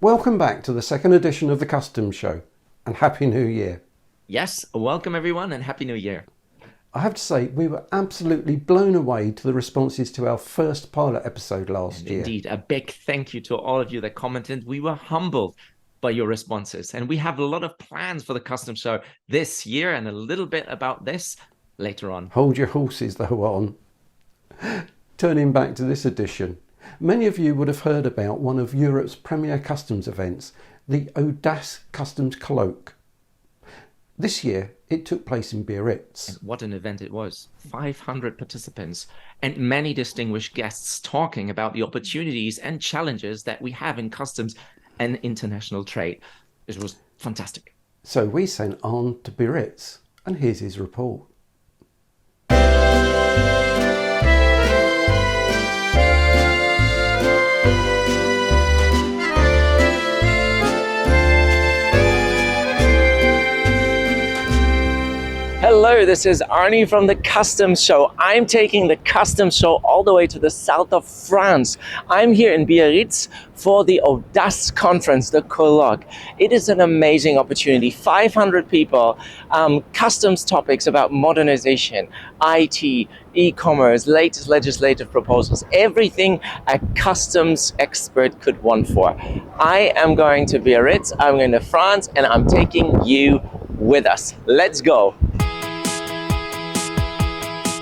Welcome back to the second edition of the Customs Show, and Happy New Year. Yes, welcome everyone and Happy New Year. I have to say, we were absolutely blown away to the responses to our first pilot episode last year. Indeed, a big thank you to all of you that commented. We were humbled by your responses, and we have a lot of plans for the Customs Show this year, and a little bit about this later on. Hold your horses though on. Turning back to this edition, many of you would have heard about one of Europe's premier customs events, the ODASCE Customs Colloque. This year, it took place in Biarritz. And what an event it was. 500 participants and many distinguished guests talking about the opportunities and challenges that we have in customs and international trade. It was fantastic. So we sent Arne to Biarritz, and here's his report. Hello, this is Arne from the Customs Show. I'm taking the Customs Show all the way to the south of France. I'm here in Biarritz for the ODASCE conference, the colloque. It is an amazing opportunity. 500 people, customs topics about modernization, IT, e-commerce, latest legislative proposals, everything a customs expert could want for. I am going to Biarritz, I'm going to France, and I'm taking you with us. Let's go.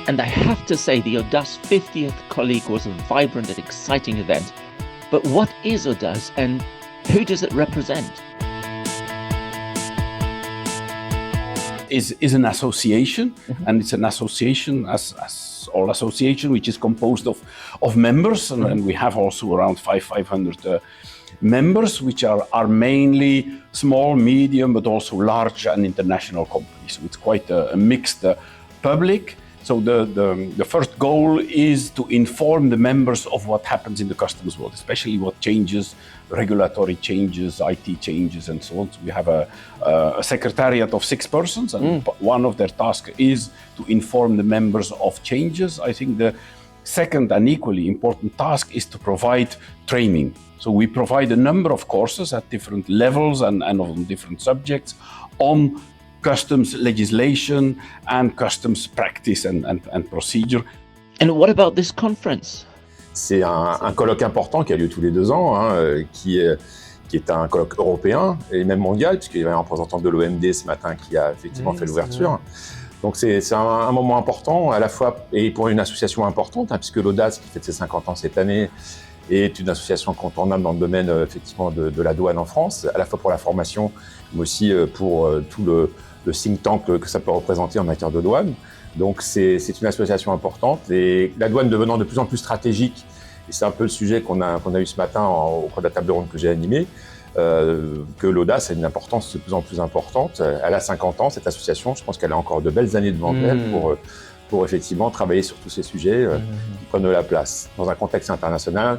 And I have to say, the ODASCE 50th colleague was a vibrant and exciting event. But what is ODASCE and who does it represent? Is an association, and it's an association as all association, which is composed of members, and we have also around 500 members, which are mainly small, medium, but also large and international companies. So it's quite a mixed public. So the first goal is to inform the members of what happens in the customs world, especially what changes, regulatory changes, IT changes, and so on. So we have a secretariat of 6 persons, and one of their tasks is to inform the members of changes. I think the second and equally important task is to provide training. So we provide a number of courses at different levels and on different subjects on customs legislation and customs practice and procedure. And what about this conference? C'est un colloque important qui a lieu tous les 2 ans, qui est un colloque européen et même mondial, puisqu'il y avait un représentant de l'OMD ce matin qui a effectivement fait l'ouverture. Donc c'est un moment important, à la fois et pour une association importante, puisque l'ODASCE, qui fête ses 50 ans cette année, est une association incontournable dans le domaine effectivement de la douane en France, à la fois pour la formation, mais aussi pour tout le think tank que ça peut représenter en matière de douane. Donc c'est une association importante, et la douane devenant de plus en plus stratégique, et c'est un peu le sujet qu'on a eu ce matin au cours de la table ronde que j'ai animée, que l'ODASCE a une importance de plus en plus importante. Elle a 50 ans, cette association, je pense qu'elle a encore de belles années devant elle pour effectivement travailler sur tous ces sujets qui prennent de la place dans un contexte international.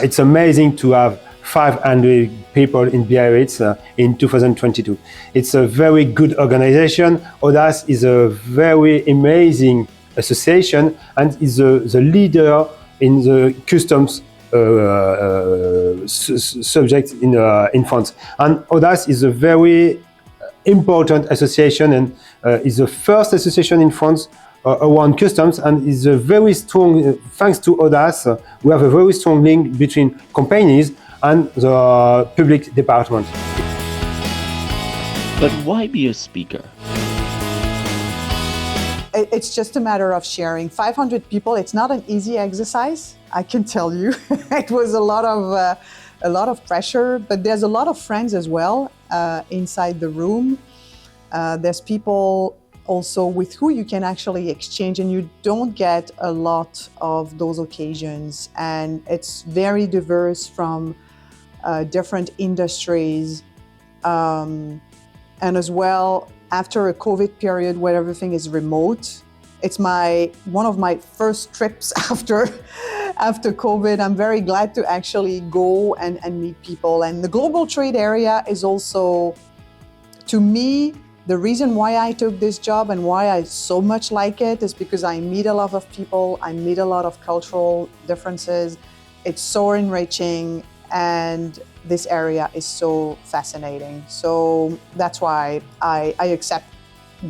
It's amazing to have 500 people in Biarritz in 2022. It's a very good organization. ODASCE is a very amazing association and is the leader in the customs subject in France. And ODASCE is a very important association and is the first association in France around customs, and is a very strong, thanks to ODASCE, we have a very strong link between companies and the public department. But why be a speaker? It's just a matter of sharing. 500 people, it's not an easy exercise, I can tell you. It was a lot of pressure, but there's a lot of friends as well inside the room. There's people also with who you can actually exchange, and you don't get a lot of those occasions. And it's very diverse from different industries. And as well, after a COVID period where everything is remote, it's one of my first trips after COVID. I'm very glad to actually go and meet people. And the global trade area is also, to me, the reason why I took this job and why I so much like it is because I meet a lot of people, I meet a lot of cultural differences. It's so enriching. And this area is so fascinating. So that's why I accept.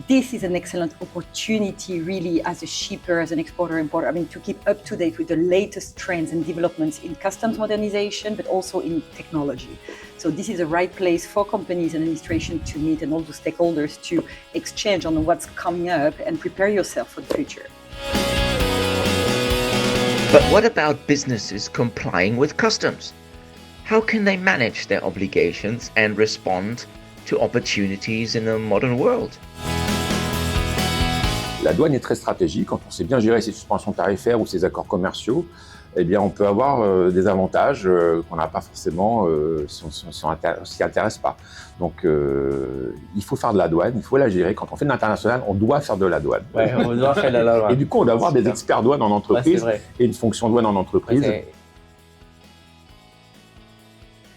This is an excellent opportunity, really, as a shipper, as an exporter, importer, to keep up to date with the latest trends and developments in customs modernization, but also in technology. So this is the right place for companies and administration to meet and all the stakeholders to exchange on what's coming up and prepare yourself for the future. But what about businesses complying with customs? How can they manage their obligations and respond to opportunities in a modern world? La douane est très stratégique. Quand on sait bien gérer ses suspensions tarifaires ou ses accords commerciaux, eh bien, on peut avoir des avantages qu'on n'a pas forcément si on s'y intéresse pas. Donc, il faut faire de la douane, il faut la gérer. Quand on fait de l'international, on doit faire de la douane. Ouais, on doit faire de la douane. Et du coup, on doit avoir des experts douane en entreprise et une fonction douane en entreprise.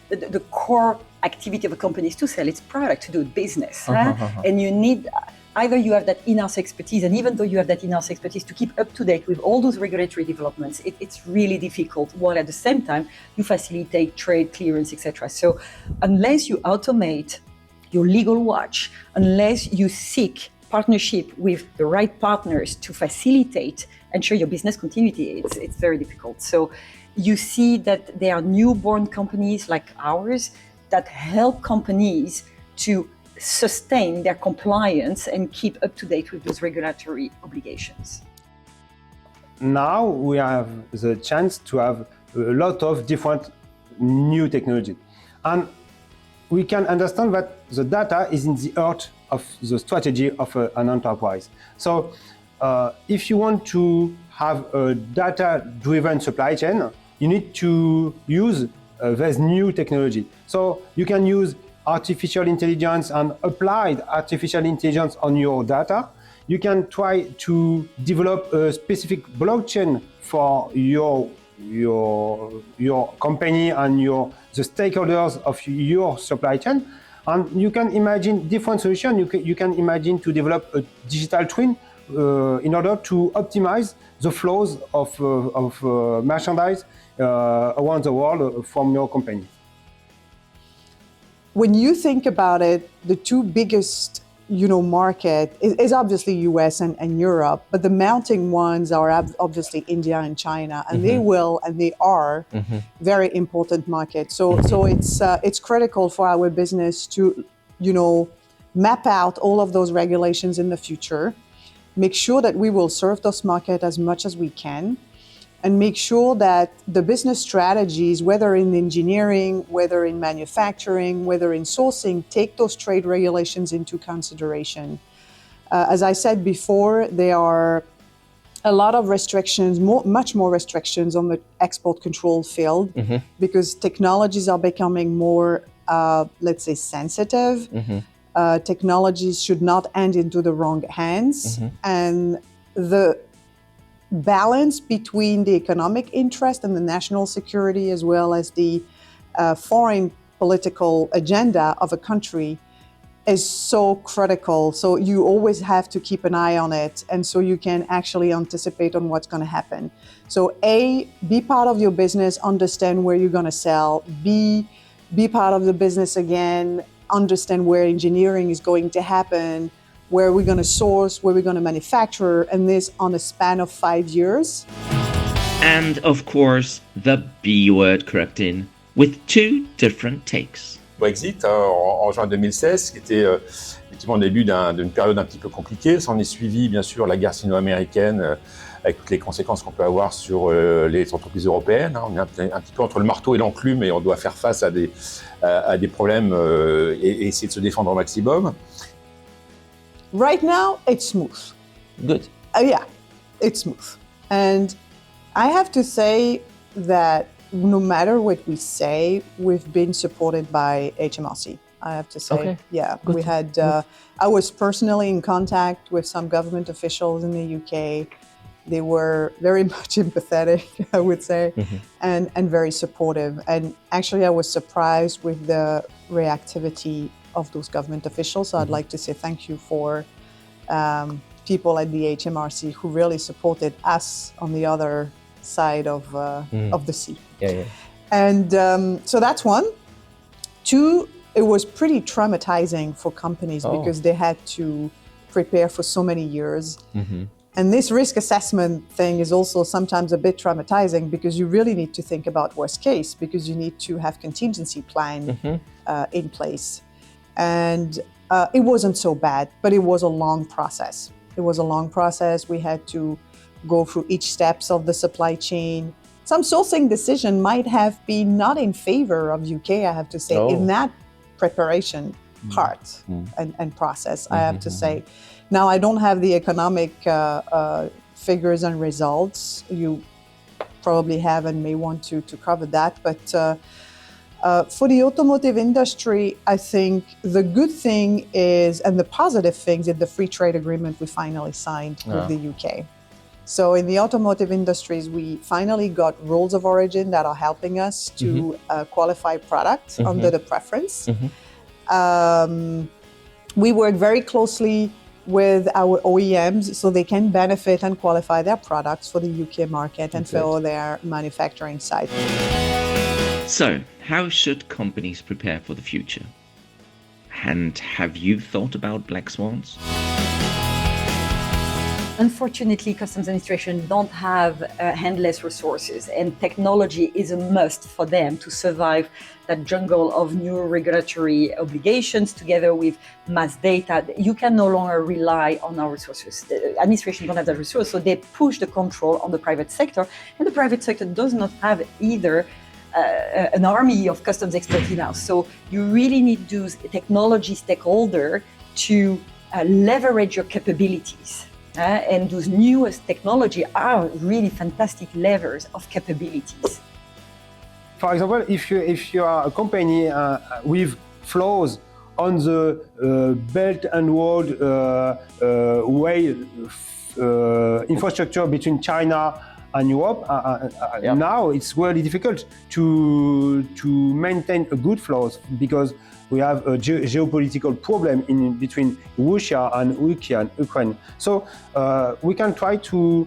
The core activity of a company is to sell its product, to do business. And you need, either you have that in-house expertise, and even though you have that in-house expertise, to keep up to date with all those regulatory developments, it's really difficult, while at the same time, you facilitate trade clearance, etc. So unless you automate your legal watch, unless you seek partnership with the right partners to facilitate, ensure your business continuity, it's very difficult. So you see that there are newborn companies like ours that help companies to sustain their compliance and keep up to date with those regulatory obligations. Now we have the chance to have a lot of different new technology. And we can understand that the data is in the heart of the strategy of an enterprise. So if you want to have a data-driven supply chain, you need to use this new technology. So you can use artificial intelligence and applied artificial intelligence on your data. You can try to develop a specific blockchain for your company and the stakeholders of your supply chain. And you can imagine different solutions. You can imagine to develop a digital twin in order to optimize the flows of merchandise around the world from your company. When you think about it, the two biggest, market is obviously US and Europe, but the mounting ones are obviously India and China, and they are very important markets. So it's critical for our business to, map out all of those regulations in the future, make sure that we will serve those markets as much as we can, and make sure that the business strategies, whether in engineering, whether in manufacturing, whether in sourcing, take those trade regulations into consideration. As I said before, there are a lot of restrictions, much more restrictions on the export control field, because technologies are becoming more, let's say, sensitive. Technologies should not end into the wrong hands. And the balance between the economic interest and the national security, as well as the foreign political agenda of a country, is so critical. So you always have to keep an eye on it, and so you can actually anticipate on what's going to happen. So A, be part of your business, understand where you're going to sell. B, be part of the business again, understand where engineering is going to happen, where we're going to source, where we're going to manufacture, and this on a span of 5 years. And of course, the B word crept in with two different takes. Brexit en juin 2016, qui était effectivement le début d'une période un petit peu compliquée. S'en est suivi, bien sûr, la guerre sino-américaine, avec toutes les conséquences qu'on peut avoir sur les entreprises européennes. On est un petit peu entre le marteau et l'enclume, et on doit faire face à des problèmes et essayer de se défendre au maximum. Right now, it's smooth. Good. Yeah, it's smooth. And I have to say that no matter what we say, we've been supported by HMRC. I have to say, okay. Yeah, Good. We had. I was personally in contact with some government officials in the UK. They were very much empathetic, I would say, and very supportive. And actually, I was surprised with the reactivity of those government officials. So I'd like to say thank you for people at the HMRC who really supported us on the other side of the sea. Yeah. And so that's one. Two, it was pretty traumatizing for companies because they had to prepare for so many years. And this risk assessment thing is also sometimes a bit traumatizing because you really need to think about worst case, because you need to have contingency plan in place. And it wasn't so bad, but it was a long process. It was a long process. We had to go through each steps of the supply chain. Some sourcing decision might have been not in favor of UK, I have to say, in that preparation part and process, I have to say. Now, I don't have the economic figures and results. You probably have and may want to cover that. But for the automotive industry, I think the good thing is, and the positive things, is the free trade agreement we finally signed with the UK. So in the automotive industries, we finally got rules of origin that are helping us to qualify products under the preference. We work very closely with our OEMs so they can benefit and qualify their products for the UK market and for their manufacturing site. So, how should companies prepare for the future? And have you thought about black swans? Unfortunately, customs administration don't have endless resources, and technology is a must for them to survive that jungle of new regulatory obligations together with mass data. You can no longer rely on our resources. The administration don't have that resource, so they push the control on the private sector, and the private sector does not have either an army of customs experts now. So you really need those technology stakeholders to leverage your capabilities. And those newest technology are really fantastic levers of capabilities. For example, if you are a company with flows on the Belt and Road way infrastructure between China and Europe, now it's really difficult to maintain a good flows because we have a geopolitical problem in between Russia and Ukraine. So we can try to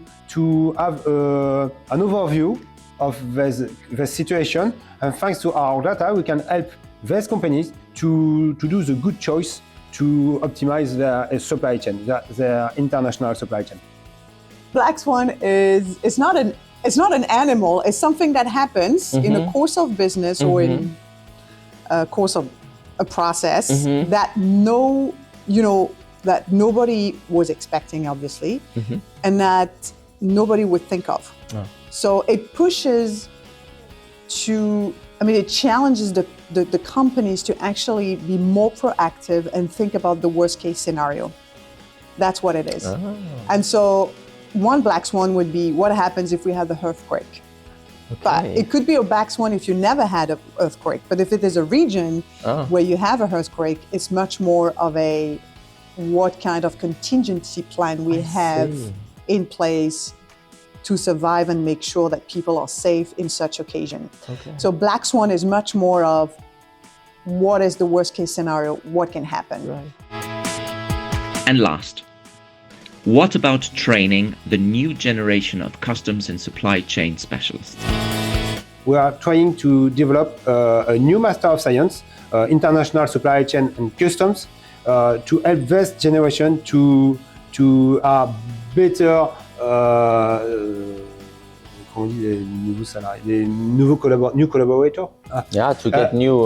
have an overview of this situation, and thanks to our data, we can help these companies to do the good choice to optimize their supply chain, their international supply chain. Black Swan is not an animal. It's something that happens in the course of business or in a course of a process that that nobody was expecting, obviously, and that nobody would think of. So it pushes it challenges the companies to actually be more proactive and think about the worst case scenario. That's what it is. And so one black swan would be what happens if we have the earthquake. But it could be a black swan if you never had an earthquake. But if it is a region where you have an earthquake, it's much more of a what kind of contingency plan we have in place to survive and make sure that people are safe in such occasion. So black swan is much more of what is the worst case scenario, what can happen. And last, what about training the new generation of customs and supply chain specialists? We are trying to develop a new Master of Science, International Supply Chain and Customs, to help this generation to better new collaborators. To get new.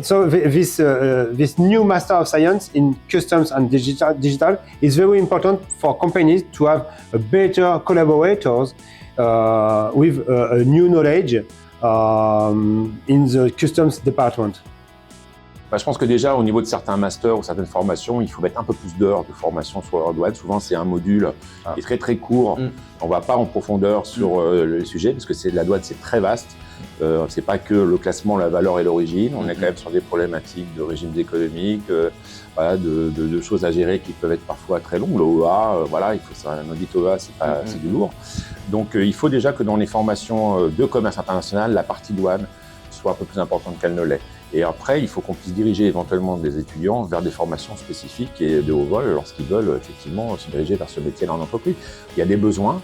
So this new Master of Science in Customs and digital is very important for companies to have better collaborators with a new knowledge in the Customs department. Je pense que déjà, au niveau de certains masters ou certaines formations, il faut mettre un peu plus d'heures de formation sur la douane. Souvent, c'est un module qui est très très court. On ne va pas en profondeur sur le sujet parce que la douane, c'est très vaste. C'est pas que le classement, la valeur et l'origine. On est quand même sur des problématiques de régimes économiques, de choses à gérer qui peuvent être parfois très longues. Le OA, un audit OA, c'est du lourd. Donc, il faut déjà que dans les formations de commerce international, la partie douane soit un peu plus importante qu'elle ne l'est. Et après, il faut qu'on puisse diriger éventuellement des étudiants vers des formations spécifiques et de haut vol lorsqu'ils veulent effectivement se diriger vers ce métier dans l'entreprise. Il y a des besoins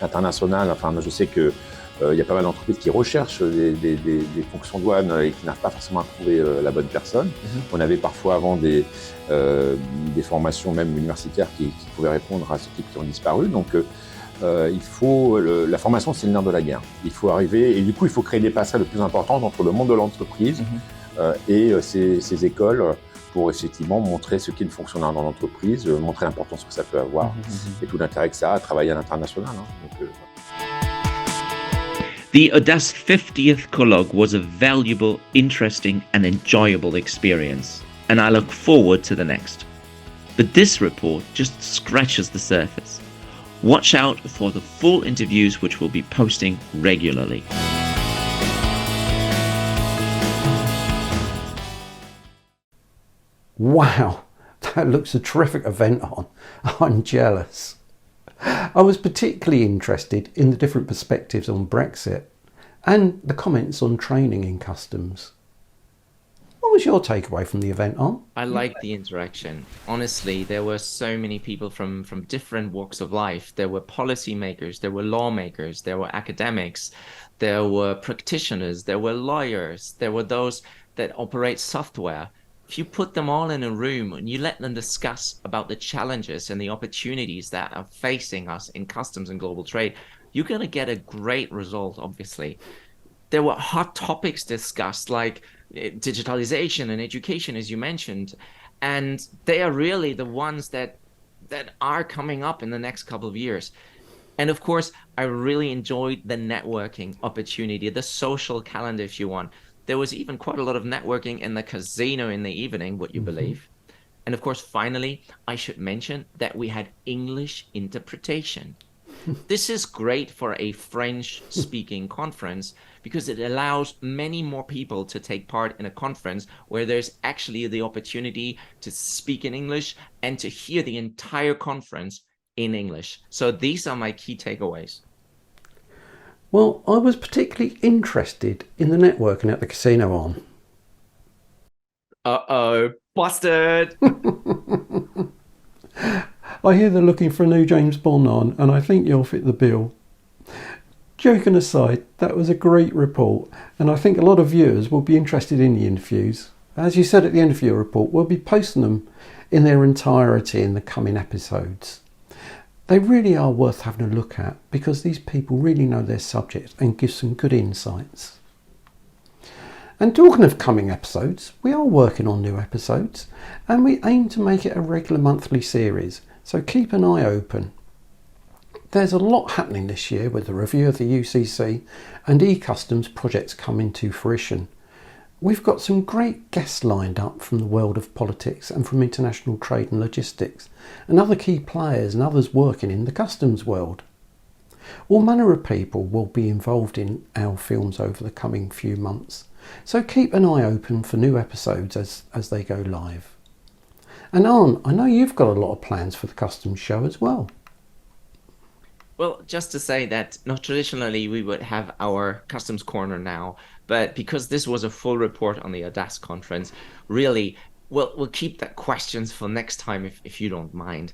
internationaux. Enfin, je sais que Il y a pas mal d'entreprises qui recherchent des fonctions douane et qui n'arrivent pas forcément à trouver la bonne personne. On avait parfois avant des formations même universitaires qui pouvaient répondre à ce type qui ont disparu. Donc la formation, c'est le nerf de la guerre. Il faut arriver, et du coup il faut créer des passerelles le plus importantes entre le monde de l'entreprise et ces écoles pour effectivement montrer ce qu'est une fonctionnaire dans l'entreprise, montrer l'importance que ça peut avoir et tout l'intérêt que ça a à travailler à l'international. The ODASCE 50th Colloque was a valuable, interesting and enjoyable experience, and I look forward to the next. But this report just scratches the surface. Watch out for the full interviews which we'll be posting regularly. Wow, that looks a terrific event on. I'm jealous. I was particularly interested in the different perspectives on Brexit and the comments on training in customs. What was your takeaway from the event, Arne? I liked the interaction. Honestly, there were so many people from different walks of life. There were policymakers, there were lawmakers, there were academics, there were practitioners, there were lawyers, there were those that operate software. If you put them all in a room and you let them discuss about the challenges and the opportunities that are facing us in customs and global trade, you're going to get a great result, obviously. There were hot topics discussed like digitalization and education, as you mentioned, and they are really the ones that are coming up in the next couple of years. And of course, I really enjoyed the networking opportunity, the social calendar, if you want. There was even quite a lot of networking in the casino in the evening, would you believe? And of course, finally, I should mention that we had English interpretation. This is great for a French-speaking conference because it allows many more people to take part in a conference where there's actually the opportunity to speak in English and to hear the entire conference in English. So these are my key takeaways. Well, I was particularly interested in the networking at the casino, Arne. Uh-oh, busted! I hear they're looking for a new James Bond, Arne, and I think you'll fit the bill. Joking aside, that was a great report, and I think a lot of viewers will be interested in the interviews. As you said at the end of your report, we'll be posting them in their entirety in the coming episodes. They really are worth having a look at because these people really know their subject and give some good insights. And talking of coming episodes, we are working on new episodes and we aim to make it a regular monthly series, so keep an eye open. There's a lot happening this year with the review of the UCC and e-customs projects coming to fruition. We've got some great guests lined up from the world of politics and from international trade and logistics, and other key players and others working in the customs world. All manner of people will be involved in our films over the coming few months, so keep an eye open for new episodes as they go live. And Arne, I know you've got a lot of plans for the customs show as well. Well, just to say that not traditionally we would have our customs corner now, but because this was a full report on the ODASCE conference, really, we'll keep that questions for next time if you don't mind,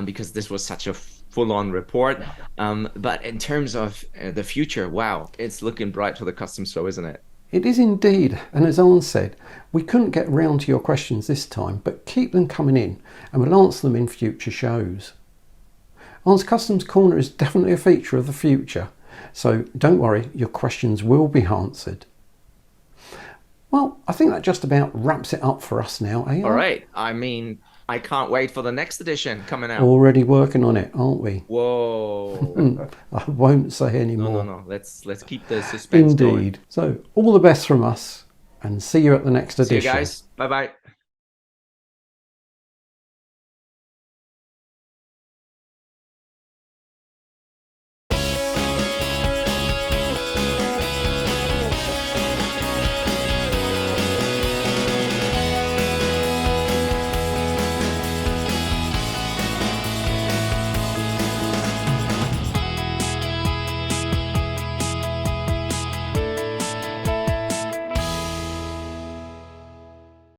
because this was such a full-on report. But in terms of the future, wow, it's looking bright for the customs show, isn't it? It is indeed, and as Arne said, we couldn't get round to your questions this time, but keep them coming in and we'll answer them in future shows. Arne's Customs Corner is definitely a feature of the future, so don't worry, your questions will be answered. Well, I think that just about wraps it up for us now, eh? All right, I mean, I can't wait for the next edition coming out. Already working on it, aren't we? Whoa. I won't say any more. No. Let's keep the suspense going. Indeed. So, all the best from us, and see you at the next edition. See you guys. Bye-bye.